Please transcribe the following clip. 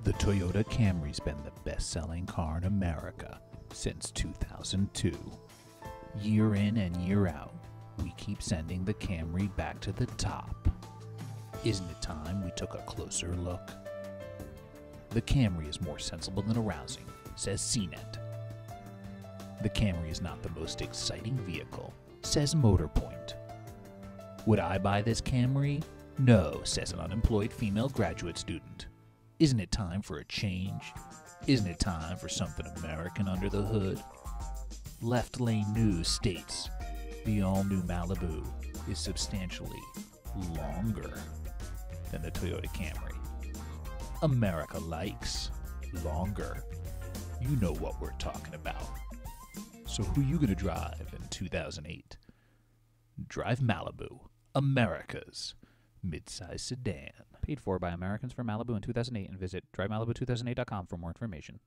The Toyota Camry's been the best-selling car in America since 2002. Year in and year out, we keep sending the Camry back to the top. Isn't it time we took a closer look? The Camry is more sensible than arousing, says CNET. The Camry is not the most exciting vehicle, says Motorpoint. Would I buy this Camry? No, says an unemployed female graduate student. Isn't it time for a change? Isn't it time for something American under the hood? Left Lane News states the all-new Malibu is substantially longer than the Toyota Camry. America likes longer. You know what we're talking about. So who you gonna drive in 2008? Drive Malibu, America's midsize sedan. Paid for by Americans for Malibu in 2008 and visit drivemalibu2008.com for more information.